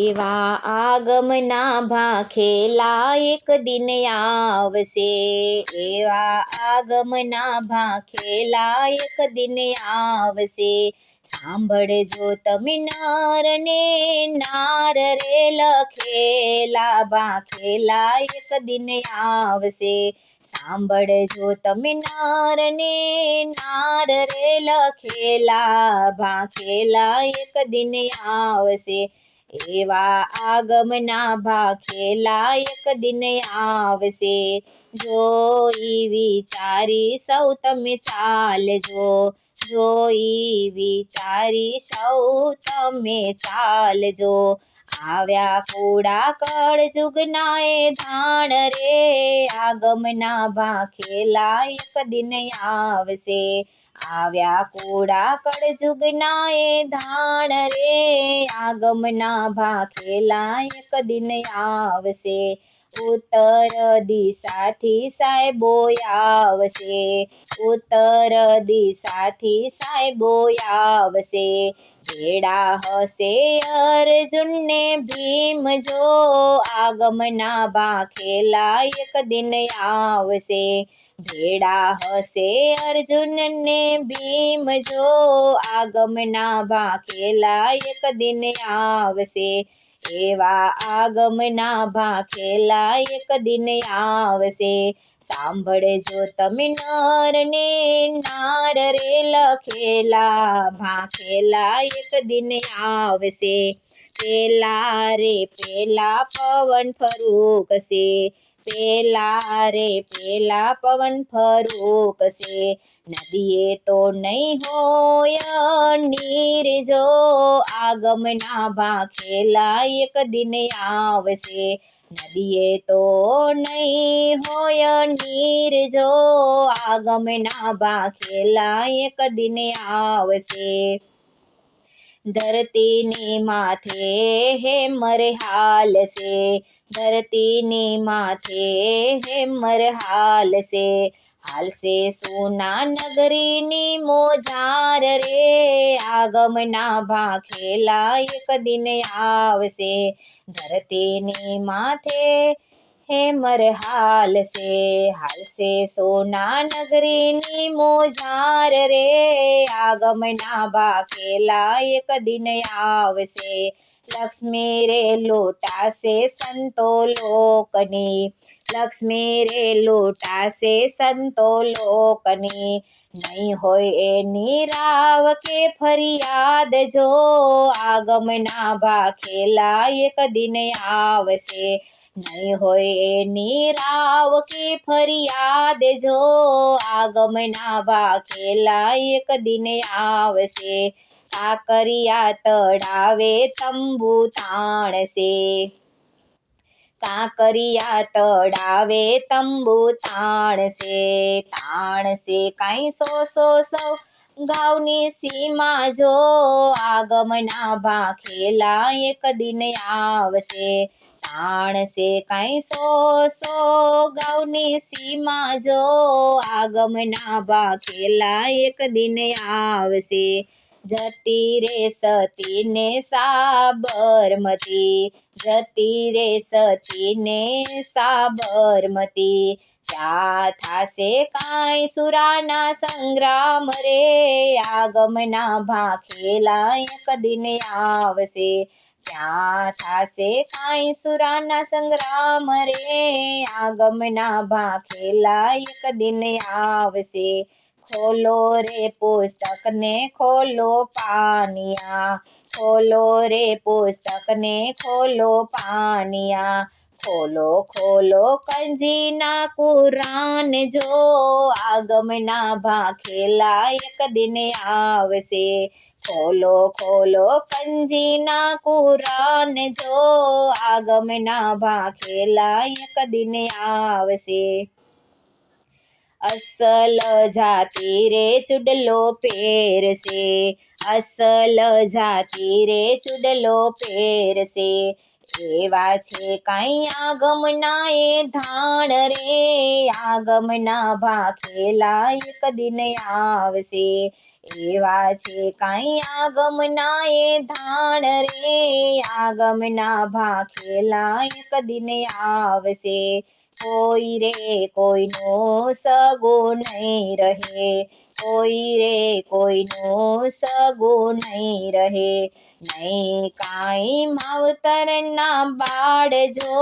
એવા આગમના ભાખેલા એક દિન આવશે, એવા આગમના ભાખેલા એક દિન આવશે. સાંભળજો તમે નર ને નાર રે લખેલા ભાખેલા એક દિન આવશે. સાંભળજો તમે નર ને નાર રે લખેલા ભાખેલા એક દિન આવશે. એવા આગમના ભાખેલા એક દિન આવશે. જોઈ વિચારી સૌ તમે ચાલજો, જોઈ વિચારી સૌ તમે ચાલજો. આવ્યા કુડા કળજુગના એ ધાણ રે, આગમના ભાખેલા એક દિન આવશે. આવ્યા કુડા કળજુગના એ ધાણ રે, આગમના ભાખેલા એક દિન આવશે. ઉત્તર દિશાથી સાહેબો આવશે, ઉત્તર દિશાથી સાહેબો આવશે. ભેળા હશે અર્જુન ને ભીમ જો, આગમના ભાખેલા એક દિન આવશે. ભેળા હશે અર્જુન ને ભીમ જો, આગમના ભાખેલા એક દિન આવશે. એવા આગમના ભાખેલા એક દિન આવશે. સાંભળજો તમે નર ને નાર રે લખેલા ભાખેલા એક દિન આવશે. પેલા રે પેલા પવન ફરૂકશે, પેલા રે પેલા પવન ફરૂકશે. નદીએ તો નહીં હોય નીર જો, આગમના ભાખેલા એક દિન આવશે. નદીએ તો નહીં હોય નીર જો, આગમના ભાખેલા એક દિન આવશે. ધરતીની માથે હેમર હાલશે, ધરતીની માથે હેમર હાલશે. હાલશે સોના નગરીની મોજાર રે, આગમના ભાખેલા એક દિન આવશે. ધરતીની માથે હેમર હાલશે, હાલશે સોના નગરીની મોજાર રે, આગમના ભાખેલા એક દિન આવશે. લક્ષ્મી રે લૂંટાશે સંતો લોકની, લક્ષ્મી રે લૂંટાશે સંતો લોકની. નહીં હોય એની રાવ કે ફરિયાદ જો, આગમના ભાખેલા એક દિન આવશે. નહીં હોય એની રાવ કે ફરિયાદ જો, આગમના ભાખેલા એક દિન આવશે. કાંકરિયા તળાવે તંબુ તાણશે, કાંકરિયા તળાવે તંબુ તાણશે. તાણશે કાંઈ સો ગાઉની સીમા જો, આગમના ભાખેલા એક દિન આવશે. તાણશે કાંઈ સો ગાઉની સીમા જો, આગમના ભાખેલા એક દિન આવશે. જતી રે સતી ને સાબરમતી, જતી રે સતી ને સાબરમતી. ત્યાં થાશે કાંઈ સુરાના સંગ્રામ રે, આગમના ભાખેલા એક દિન આવશે. ત્યાં થાશે કાંઈ સુરાના સંગ્રામ રે, આગમના ભાખેલા એક દિન આવશે. ખોલો રે પુસ્તક ને ખોલો પાનિયા, ખોલો રે પુસ્તક ને ખોલો પાનિયા. ખોલો ખોલો કંજીના કુરાન જો, આગમના ભાખેલા એક દિન આવશે. ખોલો ખોલો કંજીના કુરાન જો, આગમના ભાખેલા એક દિન આવશે. અસલ જાતિ રે ચૂડલો પહેરશે, અસલ જાતિ રે ચૂડલો પહેરશે. એવા છે કાંઈ આગમના એ ધાણ રે, આગમના ભાખેલા એક દિન આવશે. એવા છે કાંઈ આગમના એ ધાણ રે, આગમના ભાખેલા એક દિન આવશે. કોઈ રે કોઈનો સગો નહીં રહે, કોઈ રે કોઈનો સગો નહીં રહે. નહીં કાંઈ માવતરના બાળ જો,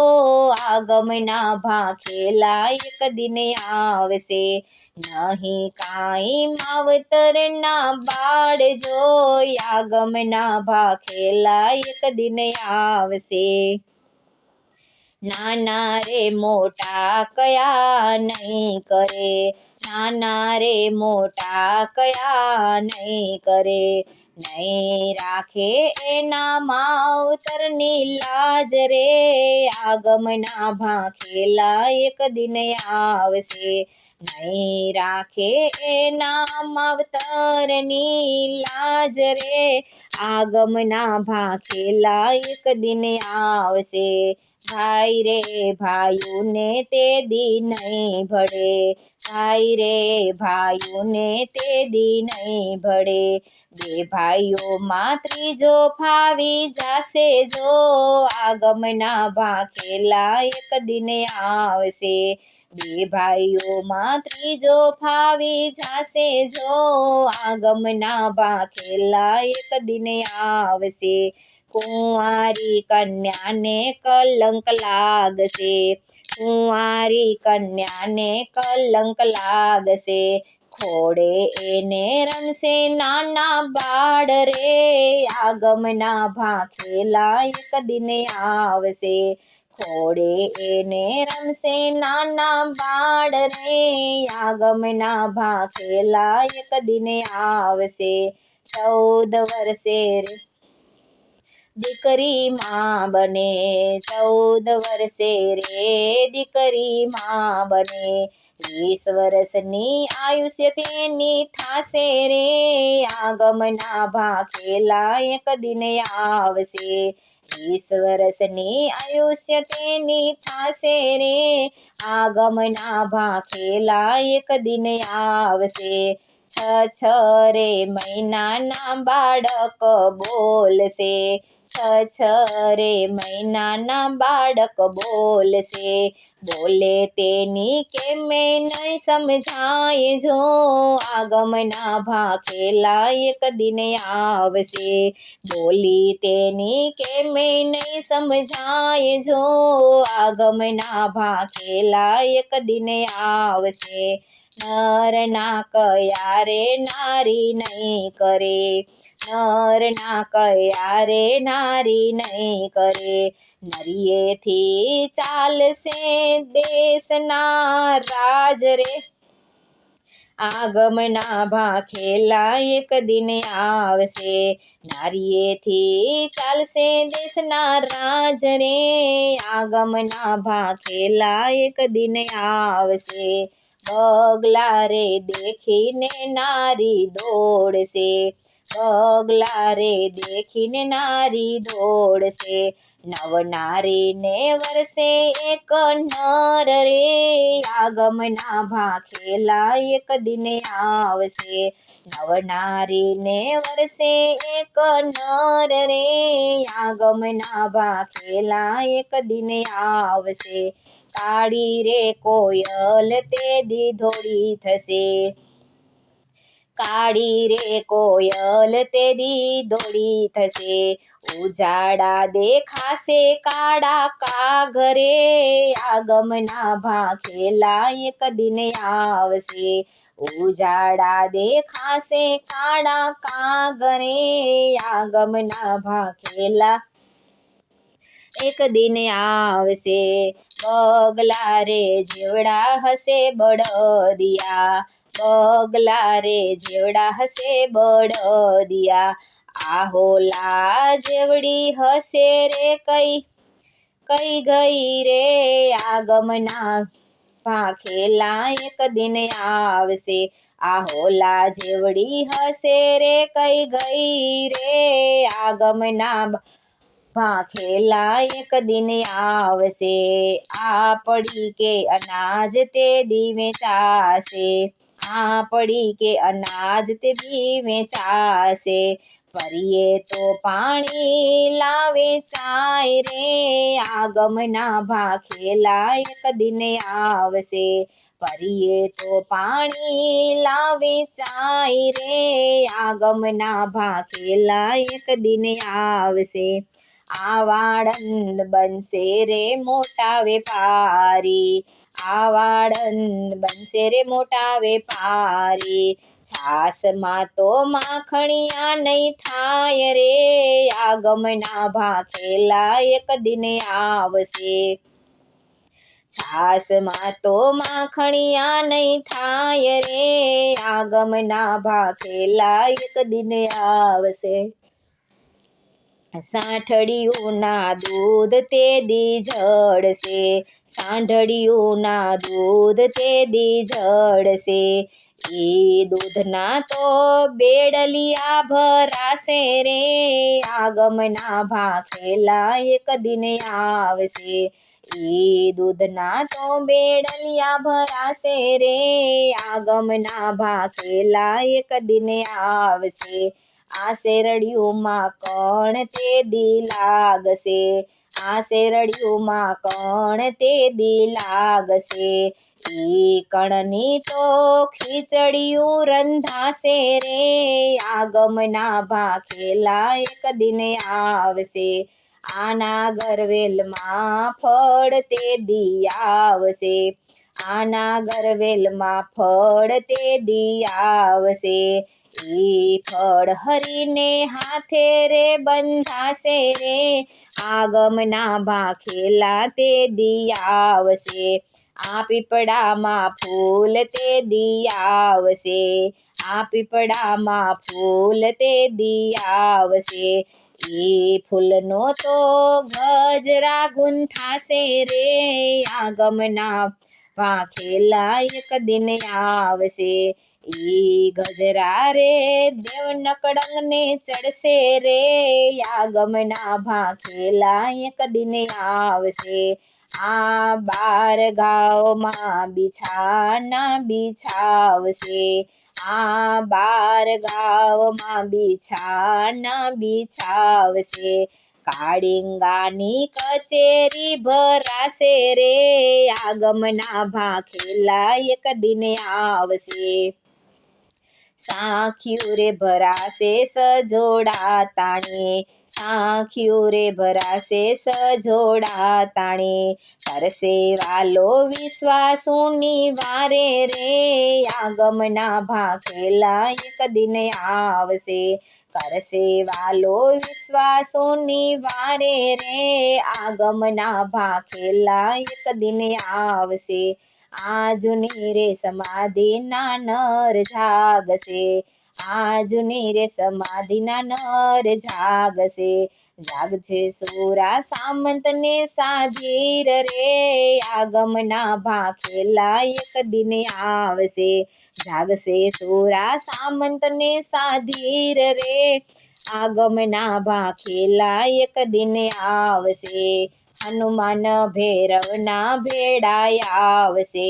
આગમના ભાખેલા એક દિન આવશે. નહીં કાંઈ માવતરના બાળ જો, આગમના ભાખેલા એક દિન આવશે. નાના રે મોટા કયા નહીં કરે, નાના રે મોટા કયા નહીં કરે. નહીં રાખે એના માવતરની લાજ રે, આગમના ભાખેલા એક દિન આવશે. નહીં રાખે એના માવતરની લાજ રે, આગમના ભાખેલા એક દિન આવશે. ભાઈ રે ભાઈઓને તે દી નહીં ભળે, ભાઈ રે ભાઈઓને તે દી નહીં ભળે. બે ભાઈઓમાં ત્રીજો ફાવી જાશે જો, આગમના ભાખેલા એક દિન આવશે. બે ભાઈઓમાં ત્રીજો ફાવી જાશે જો, આગમના ભાખેલા એક દિન આવશે. કુંવારી કન્યાને કલંક લાગશે, કુંવારી કન્યાને કલંક લાગશે. ખોડે એને રમશે નાના બાળ રે, આગમના ભાખેલા એક દિન આવશે. ખોડે એને રમશે નાના બાળ રે, આગમના ભાખેલા એક દિન આવશે. 14 વર્ષે રે દીકરી માં બને, 14 વર્ષે રે દીકરી માં બને. 20 વર્ષની આયુષ્ય તેની થાશે રે, આગમના ભાખેલા એક દિન આવશે. 20 વર્ષની આયુષ્ય તેની થાશે રે, આગમના ભાખેલા એક દિન આવશે. 6 રે મહિનાના બાળક બોલશે, 6 રે મહિનાના બાળક બોલશે. બોલે તેની કેમે નહીં સમજાય જો, આગમના ભાખેલા એક દિન આવશે. બોલી તેની કેમે નહીં સમજાય જો, આગમના ભાખેલા એક દિન આવશે. નર ના કયા રે નારી નહીં કરે, નર ના કયા રે નારી નહીં કરે. નરિયેથી ચાલશે દેશના રાજ રે, આગમના ભાખેલા એક દિન આવશે. નારીએથી ચાલશે દેશના રાજ રે, આગમના ભાખેલા એક દિન આવશે. બગલા રે દેખીને નારી દોડશે, બગલા રે દેખીને નારી દોડશે. નવનારીને વર્ષે એક નર રે, આગમના ભાખેલા એક દિન આવશે. નવનારીને વર્ષે એક નર રે, આગમના ભાખેલા એક દિન આવશે. કાળી રે કોયલ તે દી ધોળી થશે, કાળી રે કોયલ તે દી ધોળી થશે. ઉજાડા દેખાશે કાળા કાગ રે, આગમના ભાખેલા એક દિન આવશે. ઉજાડા દેખાશે કાળા કાગ રે, આગમના ભાખેલા એક દિન આવશે. બગલા રે જેવડા હશે બળદિયા, બગલા રે જેવડા હશે બળદિયા. આહોલા જેવડી હશે રે કઈ કઈ ગઈ રે, આગમના ભાખેલા એક દિન આવશે. આહોલા જેવડી હશે રે કઈ ગઈ રે, આગમના ભાખેલા એક દિન આવશે, આ પડી કે અનાજ તે દી વેચાશે, આ પડી કે અનાજ તે દી વેચાશે, ફરીએ તો પાણી લાવે ચાય રે, આગમના ભાખેલા એક દિન આવશે, ફરીએ તો પાણી લાવે ચાય રે, આગમના ભાખેલા એક દિન આવશે, આવાળંદ બનશે રે મોટા વેપારી, આવાળંદ બનશે રે મોટા વેપારી, છાસમાં તો માખણિયા નહીં થાય રે, આગમના ભાખેલા એક દિન આવશે, છાસમાં તો માખણિયા નહીં થાય રે, આગમના ભાખેલા એક દિન આવશે, સાંઠળિયુંના દૂધ તે દી જળશે, સાંઢળિયુંના દૂધ તે દી જળશે, ઈ દૂધના તો બેડલિયા ભરાશે રે, આગમના ભાખેલા એક દિન આવશે, ઈ દૂધના તો બેડલિયા ભરાશે રે, આગમના ભાખેલા એક દિન આવશે, આ શેરડિયુંમાં કણ તે દી લાગશે, આ શેરડિયુંમાં કણ તે દી લાગશે, ઈ કણની તો ખીચડિયું રંધાશે રે, આગમના ભાખેલા એક દિન આવશે, આના ગરવેલમાં ફળ તે દી આવશે, આના ગરવેલમાં ફળ તે દી આવશે, ઈ ફળ હરીને હાથે રે બંધાશે રે, આગમના ભાખેલા તે દી આવશે, આ પીપળામાં ફૂલ તે દી આવશે, આ પીપળામાં ફૂલ તે દી આવશે, ઈ ફૂલનો તો ગજરા ગુંથાશે રે, આગમના ભાખેલા એક દિન આવશે, ઈ ગજરા રે દેવ નકળંગને ચડશે રે, આગમના ભાખેલા એક દિન આવશે, આ 12 ગાંવમાં બિછાના બિછાવશે, આ 12 ગાંવમાં બિછાના બિછાવશે, કાળિંગાની કચેરી ભરાશે રે, આગમના ભાખેલા એક દિન આવશે, સાંખ્યું રે ભરાશે સજોડા તાણે, સાંખ્યું રે ભરાશે સજોડા તાણે, કરશે વાલો વિશ્વાસુની વારે રે, આગમના ભાખેલા એક દિન આવશે, કરશે વાલો વિશ્વાસુની વારે રે, આગમના ભાખેલા એક દિન આવશે, આજની રે સમાધિના નર જાગશે, આજની રે સમાધિના નર જાગશે, જાગશે સુરા સામંતને સાધીર રે, આગમના ભાખેલા એક દિન આવશે, જાગશે સુરા સામંતને સાધીર રે, આગમના ભાખેલા એક દિન આવશે, હનુમાન ભૈરવના ભેળાયા આવશે,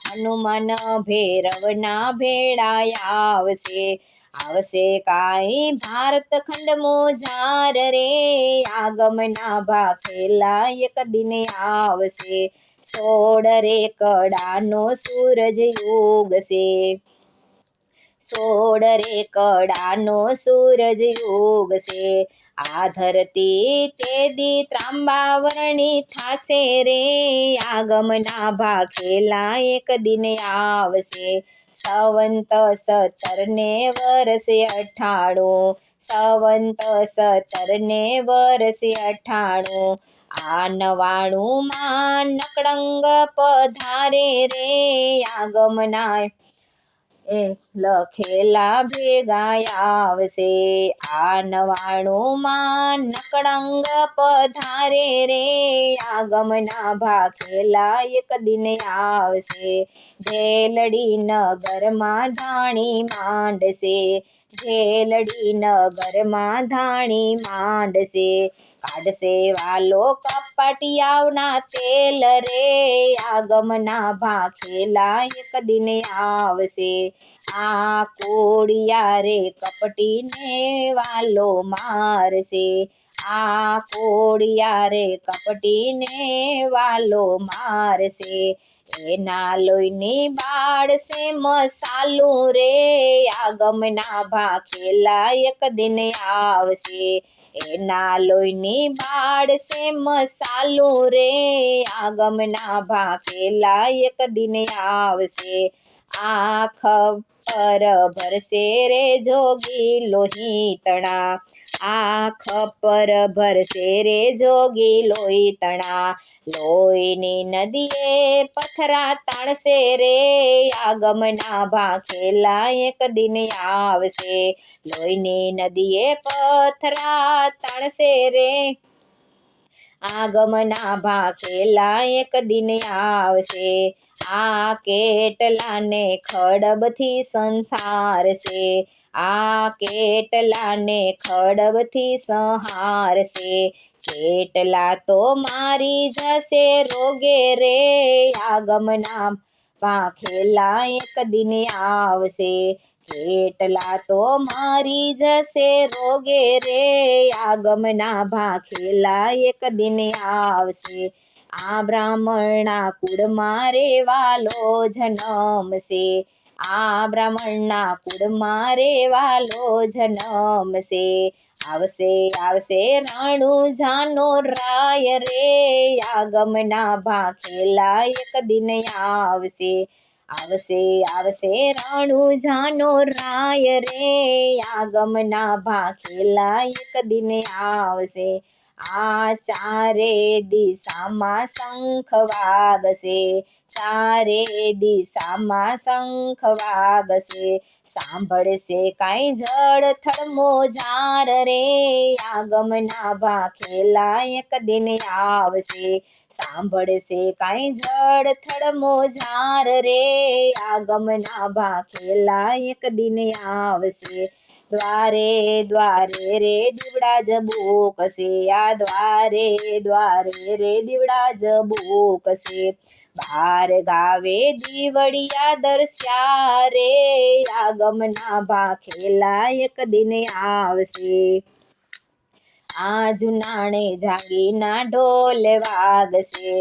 હનુમાન ભૈરવના ભેળાયા આવશે, આવશે કાંઈ ભારત ખંડ જાર રે, આગમના ભાખેલા એક દિન આવશે, 16 રે કડાનો સૂરજ ઉગશે, 16 રે કડાનો સૂરજ ઉગશે, આ ધરતી તે દી ત્રાંબાવરણી થાશે રે, આગમના ભાખેલા એક દિન આવશે, સંવંત 17 ને વર્ષે 98, સંવંત 17 ને વર્ષે 98, આ 99 માં નકળંગ પધારે રે, આગમના એ લખેલા ભેગા આવશે. આ 99માં નકળંગ પધારે રે, આગમના ભાખેલા એક દિન આવશે. જેલડી નગરમાં ધાણી માંડશે, જેલડી નગરમાં ધાણી માંડશે. કાઢશે વાલો કપટિયાવના તેલ રે, આગમના ભાખેલા એક દિન આવશે. આ કોડિયા રે કપટીને વાલો મારશે, આ કોડિયા રે કપટીને વાલો મારશે. એના લોહીની બાળશે મસાલું રે, આગમના ભાખેલા એક દિન આવશે. એના લોહીની બાળશે મસાલું રે, આગમના ભાખેલા એક દિન આવશે. આંખ પર ભરશે રે જોગી લોહીતણા, આંખ પર ભરશે રે જોગી લોહીતણા. લોહીની નદીએ પથરા તાણશે રે, આગમના ભાખેલા એક દિન આવશે. લોહીની નદીએ પથરા તાણશે રે, આગમના ભાખેલા એક દિન આવશે. આ કેટલાને ખડબથી સંસારશે, આ કેટલાને ખડબથી સંહારશે. કેટલા તો મારી જશે રોગે રે, આગમના ભાખેલા એક દિન આવશે. કેટલા તો મારી જશે રોગે રે, આગમના ભાખેલા એક દિન આવશે. આ બ્રાહ્મણના કુળમાં રે વાલો જન્મશે, આ બ્રાહ્મણના કુળમાં રે વાલો જન્મશે. આવશે આવશે રણુજાનો રાય રે, આગમના ભાખેલા એક દિન આવશે. આવશે આવશે રણુજાનો રાય રે, આગમના ભાખેલા એક દિન આવશે. આ ચારે દિશામાં શંખ વાગશે, ચારે દિશામાં શંખ વાગશે. સાંભળશે કાંઈ જળથળ મોજાર રે, આગમના ભાખેલા એક દિન આવશે. સાંભળશે કાંઈ જળથળ મોજાર રે, આગમના ભાખેલા એક દિન આવશે. દ્વારે દ્વારે રે દીવડા જબૂકશે, આ દ્વારે દ્વારે રે દીવડા જબૂકશે. બાર ગાવે દીવડિયા દર્શ્યા રે, આગમના ભાખેલા એક દિન આવશે. આ જુનાણે જાગીના ઢોલ વાગશે,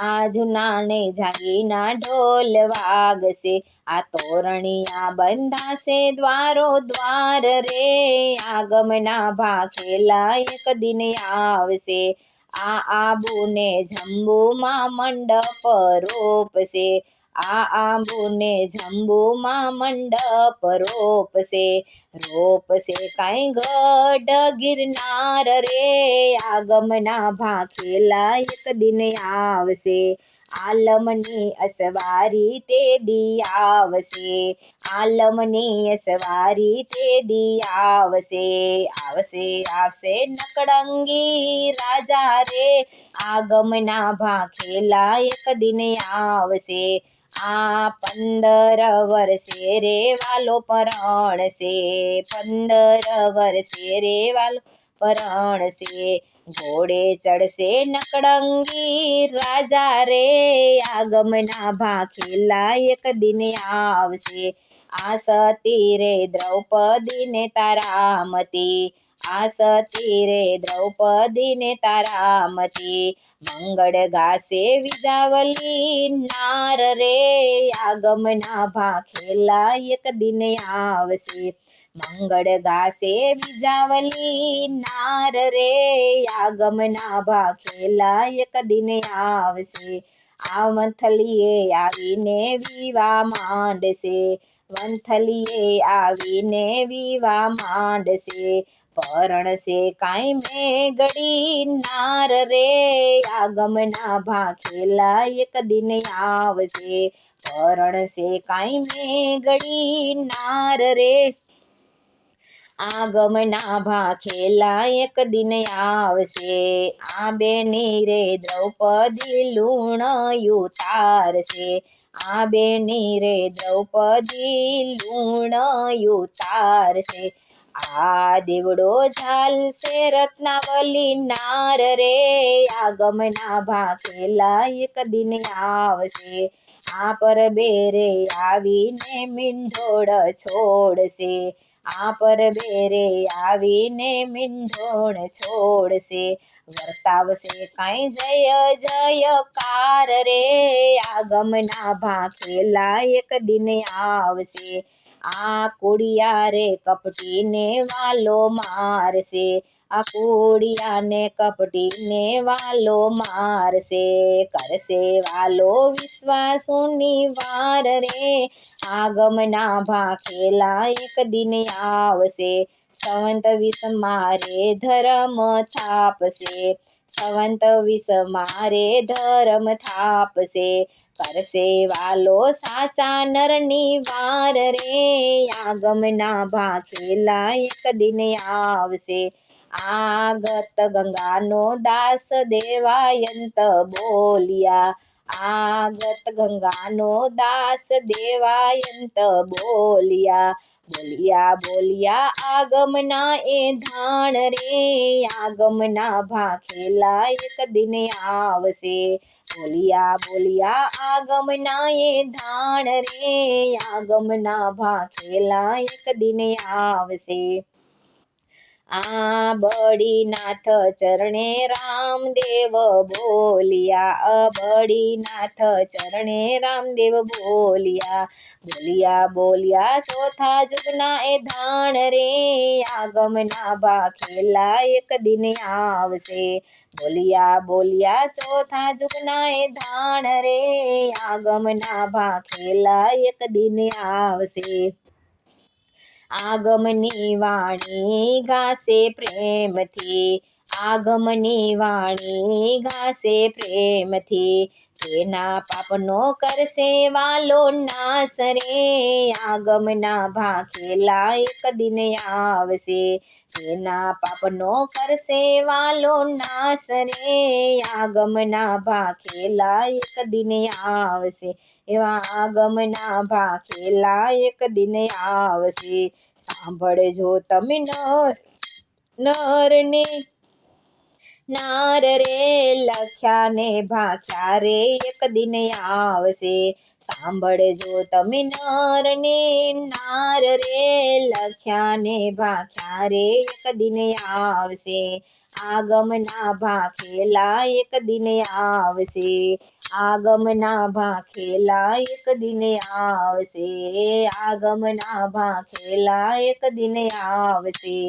આ જુનાણે જાગીના ઢોલ વાગશે. આ તોરણિયા બંધાશે દ્વારો દ્વાર રે, આગમના ભાખેલા એક દિન આવશે. આ આબુને જંબુમાં મંડપ રોપશે, આ આંબુને જંબુમાં મંડપ રોપશે. રોપશે કાંઈ ગઢ ગિરનાર રે, આગમના ભાખેલા એક દિન આવશે. આલમની અસવારી તે દી આવશે, આલમની અસવારી તે દી આવશે. આવશે આવશે નકળંગી રાજા રે, આગમના ભાખેલા એક દિન આવશે. આ 15 વર્ષે રે વાલો પરણશે, 15 વર્ષે રે વાલો પરણશે. ઘોડે ચડશે નકળંગી રાજા રે, આગમના ભાખેલા એક દિન આવશે. આ સતી રે દ્રૌપદીને તારામતી, આ સતી રે દ્રૌપદીને તારામતી. મંગળ ગાશે વિજાવલી નાર રે, આગમના ભાખેલા એક દિન આવશે. મંગળ ગાશે વિજાવલી નાર રે, આગમના ભાખેલા એક દિન આવશે. આ વંથલીએ આવીને વિવા માંડશે, વંથલીએ આવીને વિવા માંડશે. પરણશે કાંઈ મેઘડી નાર રે, આગમના ભાખેલા એક દિન આવશે. હરણ છે કાંઈ મેઘડી નાર રે આગમના ભાખેલા એક દિન આવશે આ બેની રે દ્રૌપદી લૂણ ઉતારશે આ બેની રે દ્રૌપદી લૂણ ઉતારશે આ દેવડો ઝાલશે રત્નાવલી નાર રે આગમના ભાખેલા એક દિન આવશે આ પર બેરે આવીને મીંઢોળ છોડશે આ પર બેરે આવીને મીંઢોળ છોડશે વર્તાવશે કાંઈ જય જયકાર રે આગમના ભાખેલા એક દિન આવશે આ કુડિયા રે કપટીને વાલો મારશે આ કુડિયાને કપટીને વાલો મારશે કરશે વાલો વિશ્વાસુની વાર રે આગમના ભાખેલા એક દિન આવશે સંવંત 20 મારે ધર્મ થાપશે સંવંત 20 મારે ધર્મ થાપશે કરશે વાલો સાચા નરની વાર રે આગમના ભાખેલા એક દિન આવશે આગત ગંગાનો દાસ દેવાયંત બોલ્યા આગત ગંગાનો દાસ દેવાયંત બોલ્યા બોલ્યા આગમના એ ધાણ રે આગમના ભાખેલા એક દિન આવશે બોલ્યા આગમના એ ધાણ રે આગમના ભાખેલા એક દિન આવશે આ બળીનાથ ચરણે રામદેવ બોલ્યા બળીનાથ ચરણે રામદેવ બોલ્યા ચોથા જુગના એ ધાણ રે આગમના ભાખેલા એક દિન આવશે બોલ્યા ચોથા જુગના એ ધાણ રે આગમના ભાખેલા એક દિન આવશે આગમની વાણી ગાશે પ્રેમથી આગમની વાણી ગાશે પ્રેમથી તેના પાપનો કરશે વાલો નાશ રે આગમના ભાખેલા એક દિન આવશે તેના પાપનો કરશે વાલો નાશ રે આગમના ભાખેલા એક દિન આવશે એવા આગમના ભાખેલા એક દિન આવશે સાંભળજો તમે નરને નાર રે લખ્યા ને ભાખ્યા રે એક દિન આવશે સાંભળજો તમે નરને નાર રે લખ્યા ને ભાખ્યા રે એક દિન આવશે આગમના ભાખેલા એક દિન આવશે આગમના ભાખેલા એક દિન આવશે આગમના ભાખેલા એક દિન આવશે